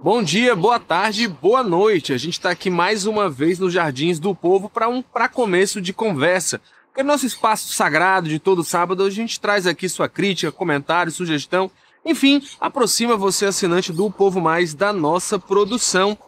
Bom dia, boa tarde, boa noite. A gente está aqui mais uma vez nos Jardins do Povo para começo de conversa. Porque no nosso espaço sagrado de todo sábado, a gente traz aqui sua crítica, comentário, sugestão. Enfim, aproxima você, assinante do Povo Mais, da nossa produção.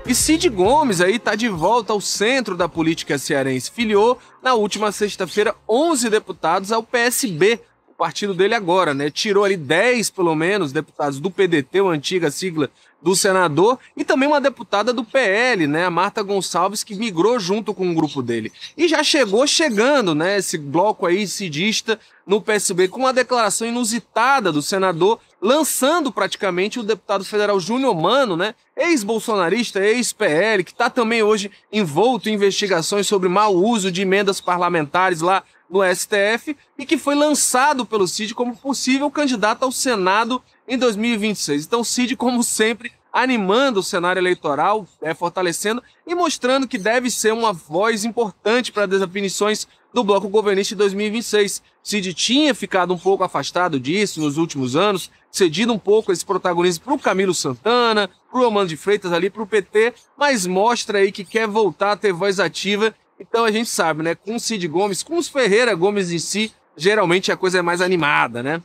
E Cid Gomes aí tá de volta ao centro da política cearense. Filiou na última sexta-feira 11 deputados ao PSB, o partido dele agora, né? Tirou ali 10, pelo menos, deputados do PDT, a antiga sigla do senador, e também uma deputada do PL, né? A Marta Gonçalves, que migrou junto com o grupo dele. E já chegando, né? Esse bloco aí cidista no PSB, com uma declaração inusitada do senador, lançando praticamente o deputado federal Júnior Mano, né? Ex-bolsonarista, ex-PL, que está também hoje envolto em investigações sobre mau uso de emendas parlamentares lá no STF e que foi lançado pelo Cid como possível candidato ao Senado em 2026. Então, Cid, como sempre, animando o cenário eleitoral, fortalecendo e mostrando que deve ser uma voz importante para as definições do bloco governista de 2026. Cid tinha ficado um pouco afastado disso nos últimos anos, cedido um pouco esse protagonismo para o Camilo Santana, para o Eumano de Freitas ali, para o PT, mas mostra aí que quer voltar a ter voz ativa. Então a gente sabe, né, com o Cid Gomes, com os Ferreira Gomes em si, geralmente a coisa é mais animada, né?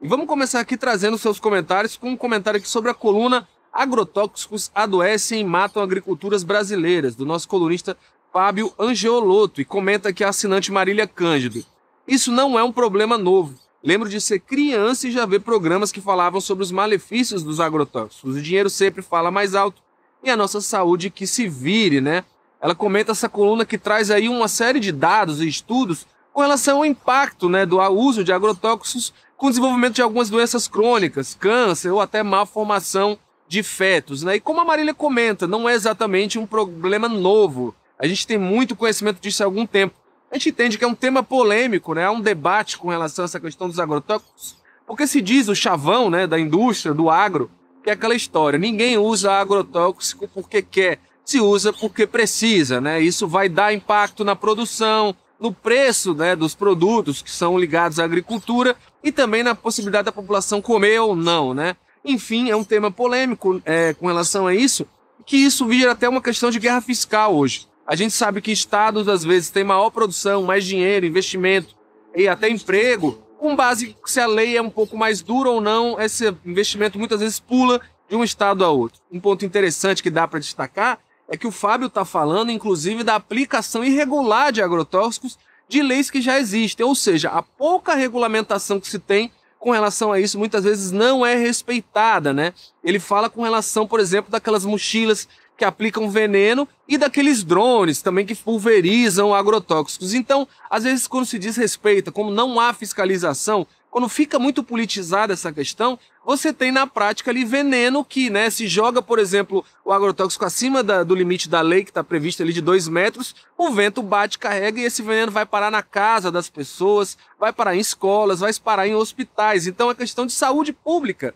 E vamos começar aqui trazendo seus comentários com um comentário aqui sobre a coluna Agrotóxicos adoecem e matam agriculturas brasileiras, do nosso colunista Fábio Angeolotto, e comenta aqui a assinante Marília Cândido. Isso não é um problema novo. Lembro de ser criança e já ver programas que falavam sobre os malefícios dos agrotóxicos. O dinheiro sempre fala mais alto e a nossa saúde que se vire, né? Ela comenta essa coluna que traz aí uma série de dados e estudos com relação ao impacto, né, do uso de agrotóxicos com o desenvolvimento de algumas doenças crônicas, câncer ou até malformação de fetos, né? E como a Marília comenta, não é exatamente um problema novo. A gente tem muito conhecimento disso há algum tempo. A gente entende que é um tema polêmico, né? Há um debate com relação a essa questão dos agrotóxicos, porque se diz o chavão, né, da indústria, do agro, que é aquela história, ninguém usa agrotóxico porque quer, se usa porque precisa, né? Isso vai dar impacto na produção, no preço, né, dos produtos que são ligados à agricultura e também na possibilidade da população comer ou não, né? Enfim, é um tema polêmico com relação a isso, que isso vira até uma questão de guerra fiscal hoje. A gente sabe que estados, às vezes, têm maior produção, mais dinheiro, investimento e até emprego, com base se a lei é um pouco mais dura ou não, esse investimento muitas vezes pula de um estado a outro. Um ponto interessante que dá para destacar é que o Fábio está falando, inclusive, da aplicação irregular de agrotóxicos de leis que já existem, ou seja, a pouca regulamentação que se tem com relação a isso muitas vezes não é respeitada, né? Ele fala com relação, por exemplo, daquelas mochilas que aplicam veneno e daqueles drones também que pulverizam agrotóxicos. Então, às vezes, quando se desrespeita, como não há fiscalização, quando fica muito politizada essa questão, você tem na prática ali veneno que, né, se joga, por exemplo, o agrotóxico acima do limite da lei, que está previsto ali de 2 metros, o vento bate, carrega e esse veneno vai parar na casa das pessoas, vai parar em escolas, vai parar em hospitais. Então é questão de saúde pública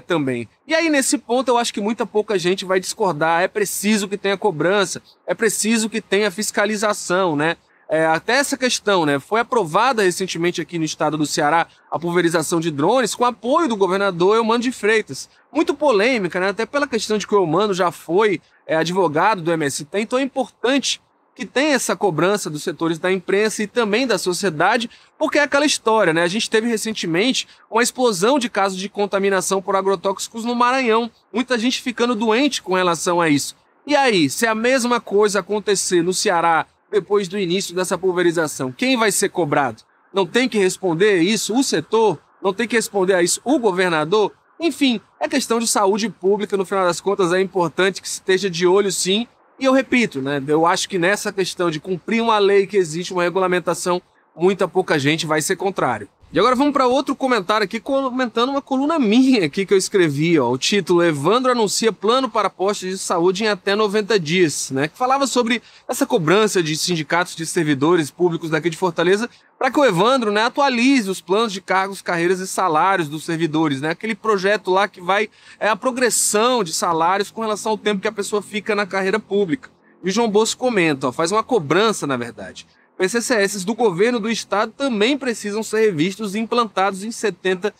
também. E aí, nesse ponto, eu acho que pouca gente vai discordar. É preciso que tenha cobrança, é preciso que tenha fiscalização, né? Até essa questão, né? Foi aprovada recentemente aqui no estado do Ceará a pulverização de drones com apoio do governador Eumano de Freitas. Muito polêmica, né? Até pela questão de que o Eumano já foi advogado do MST, então é importante que tenha essa cobrança dos setores da imprensa e também da sociedade, porque é aquela história, né? A gente teve recentemente uma explosão de casos de contaminação por agrotóxicos no Maranhão. Muita gente ficando doente com relação a isso. E aí, se a mesma coisa acontecer no Ceará depois do início dessa pulverização, quem vai ser cobrado? Não tem que responder isso o setor? Não tem que responder a isso o governador? Enfim, é questão de saúde pública, no final das contas é importante que se esteja de olho sim, e eu repito, né, eu acho que nessa questão de cumprir uma lei que existe, uma regulamentação, pouca gente vai ser contrário. E agora vamos para outro comentário aqui, comentando uma coluna minha aqui que eu escrevi, ó, o título Evandro anuncia plano para postos de saúde em até 90 dias, né? Que falava sobre essa cobrança de sindicatos de servidores públicos daqui de Fortaleza para que o Evandro, né, atualize os planos de cargos, carreiras e salários dos servidores, né? Aquele projeto lá que vai a progressão de salários com relação ao tempo que a pessoa fica na carreira pública. E o João Bosco comenta, ó, faz uma cobrança, na verdade. PCCS do governo do estado também precisam ser revistos e implantados em 70%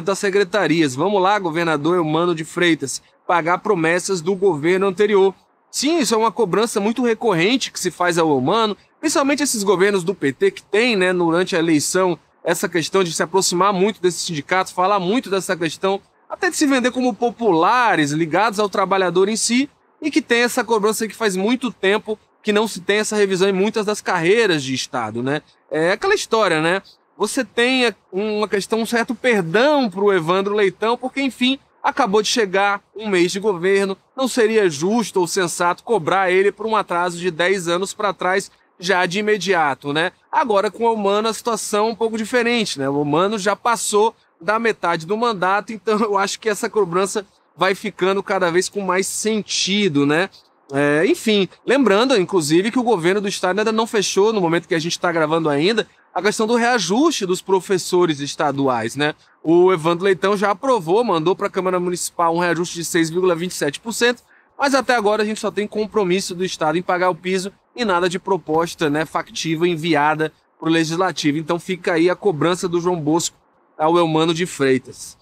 das secretarias. Vamos lá, governador Eumano de Freitas, pagar promessas do governo anterior. Sim, isso é uma cobrança muito recorrente que se faz ao Eumano, principalmente esses governos do PT que tem, né, durante a eleição, essa questão de se aproximar muito desses sindicatos, falar muito dessa questão, até de se vender como populares, ligados ao trabalhador em si, e que tem essa cobrança que faz muito tempo que não se tem essa revisão em muitas das carreiras de Estado, né? É aquela história, né? Você tem uma questão, um certo perdão para o Evandro Leitão, porque, enfim, acabou de chegar um mês de governo, não seria justo ou sensato cobrar ele por um atraso de 10 anos para trás, já de imediato, né? Agora, com o Eumano, a situação é um pouco diferente, né? O Eumano já passou da metade do mandato, então eu acho que essa cobrança vai ficando cada vez com mais sentido, né? Enfim, lembrando, inclusive, que o governo do estado ainda não fechou, no momento que a gente está gravando ainda, a questão do reajuste dos professores estaduais, né? O Evandro Leitão já aprovou, mandou para a Câmara Municipal um reajuste de 6,27%, mas até agora a gente só tem compromisso do estado em pagar o piso e nada de proposta, né, factiva enviada para o Legislativo. Então fica aí a cobrança do João Bosco ao Eumano de Freitas.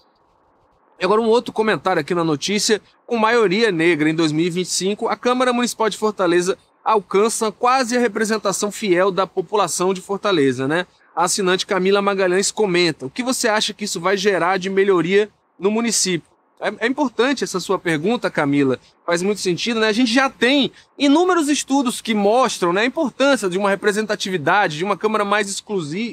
E agora um outro comentário aqui na notícia. Com maioria negra em 2025, a Câmara Municipal de Fortaleza alcança quase a representação fiel da população de Fortaleza, né? A assinante Camila Magalhães comenta: o que você acha que isso vai gerar de melhoria no município? É importante essa sua pergunta, Camila, faz muito sentido, né? A gente já tem inúmeros estudos que mostram, né, a importância de uma representatividade, de uma Câmara mais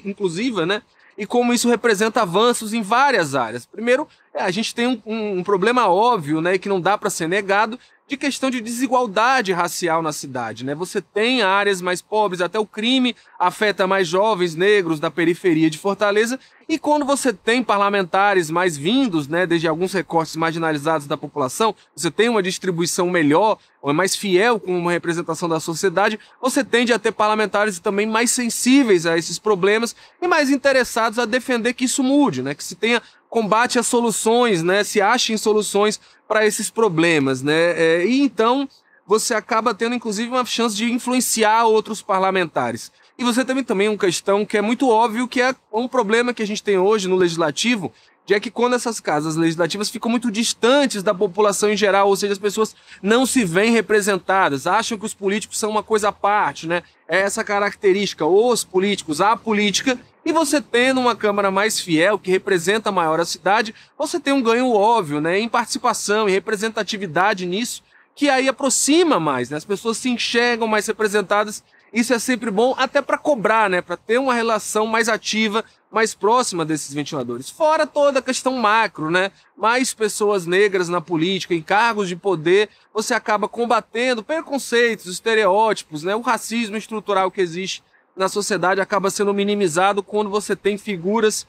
inclusiva, né? E como isso representa avanços em várias áreas. Primeiro, a gente tem um problema óbvio, né, que não dá para ser negado, de questão de desigualdade racial na cidade, né? Você tem áreas mais pobres, até o crime afeta mais jovens negros da periferia de Fortaleza, e quando você tem parlamentares mais vindos, né, desde alguns recortes marginalizados da população, você tem uma distribuição melhor, ou mais fiel com uma representação da sociedade, você tende a ter parlamentares também mais sensíveis a esses problemas e mais interessados a defender que isso mude, né? Que se tenha combate às soluções, né? Se achem soluções para esses problemas, né? E então você acaba tendo, inclusive, uma chance de influenciar outros parlamentares. E você também uma questão que é muito óbvio, que é um problema que a gente tem hoje no Legislativo, de é que quando essas casas legislativas ficam muito distantes da população em geral, ou seja, as pessoas não se veem representadas, acham que os políticos são uma coisa à parte, né? É essa característica, os políticos, a política. E você tendo uma Câmara mais fiel, que representa maior a cidade, você tem um ganho óbvio, né, em participação, em representatividade nisso, que aí aproxima mais, né? As pessoas se enxergam mais representadas. Isso é sempre bom, até para cobrar, né? Para ter uma relação mais ativa, mais próxima desses ventiladores. Fora toda a questão macro, né? Mais pessoas negras na política, em cargos de poder, você acaba combatendo preconceitos, estereótipos, né? O racismo estrutural que existe na sociedade acaba sendo minimizado quando você tem figuras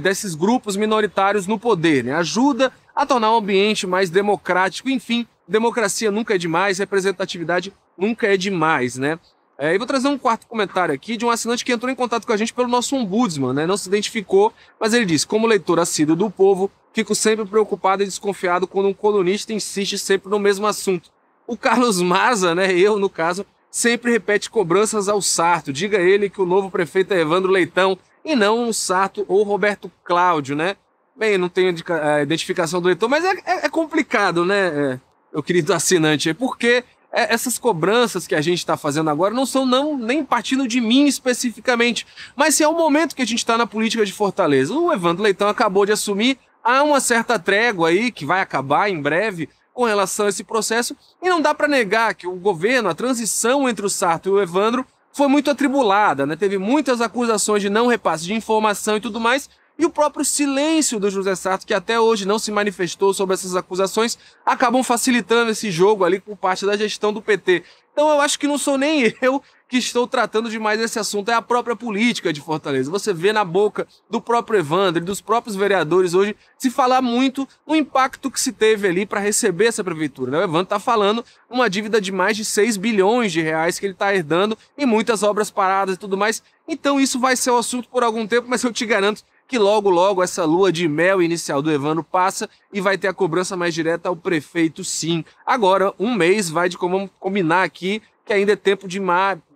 desses grupos minoritários no poder, né? Ajuda a tornar o ambiente mais democrático. Enfim, democracia nunca é demais, representatividade nunca é demais, né? E vou trazer um quarto comentário aqui de um assinante que entrou em contato com a gente pelo nosso ombudsman, né? Não se identificou, mas ele disse: como leitor assíduo do Povo, fico sempre preocupado e desconfiado quando um colunista insiste sempre no mesmo assunto. O Carlos Maza, né? Eu, no caso, sempre repete cobranças ao Sarto. Diga ele que o novo prefeito é Evandro Leitão e não o Sarto ou Roberto Cláudio, né? Bem, não tenho a identificação do leitor, mas é complicado, né, meu querido assinante? Porque essas cobranças que a gente está fazendo agora não são nem partindo de mim especificamente, mas se é o momento que a gente está na política de Fortaleza. O Evandro Leitão acabou de assumir, há uma certa trégua aí que vai acabar em breve com relação a esse processo, e não dá para negar que o governo, a transição entre o Sarto e o Evandro foi muito atribulada, né? Teve muitas acusações de não repasse de informação e tudo mais, e o próprio silêncio do José Sarto, que até hoje não se manifestou sobre essas acusações, acabam facilitando esse jogo ali por parte da gestão do PT. Então eu acho que não sou nem eu que estou tratando demais desse assunto, é a própria política de Fortaleza. Você vê na boca do próprio Evandro e dos próprios vereadores hoje se falar muito no impacto que se teve ali para receber essa prefeitura, né? O Evandro está falando uma dívida de mais de 6 bilhões de reais que ele está herdando e muitas obras paradas e tudo mais. Então isso vai ser o assunto por algum tempo, mas eu te garanto que logo, logo essa lua de mel inicial do Evandro passa e vai ter a cobrança mais direta ao prefeito, sim. Agora, um mês vai de como combinar aqui, que ainda é tempo de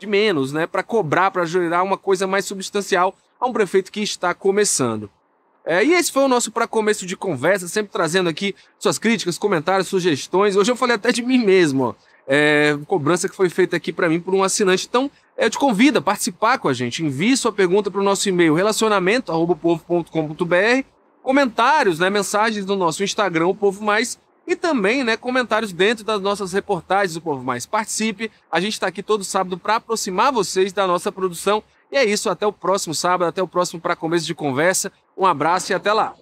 menos, né, para cobrar, para gerar uma coisa mais substancial a um prefeito que está começando. E esse foi o nosso Pra Começo de Conversa, sempre trazendo aqui suas críticas, comentários, sugestões. Hoje eu falei até de mim mesmo, ó. Cobrança que foi feita aqui para mim por um assinante. Então, eu te convido a participar com a gente. Envie sua pergunta para o nosso e-mail relacionamento@opovo.com.br, comentários, né, mensagens no nosso Instagram, o Povo Mais, e também, né, comentários dentro das nossas reportagens do Povo Mais. Participe, a gente está aqui todo sábado para aproximar vocês da nossa produção. E é isso, até o próximo sábado, até o próximo Pra Começo de Conversa. Um abraço e até lá!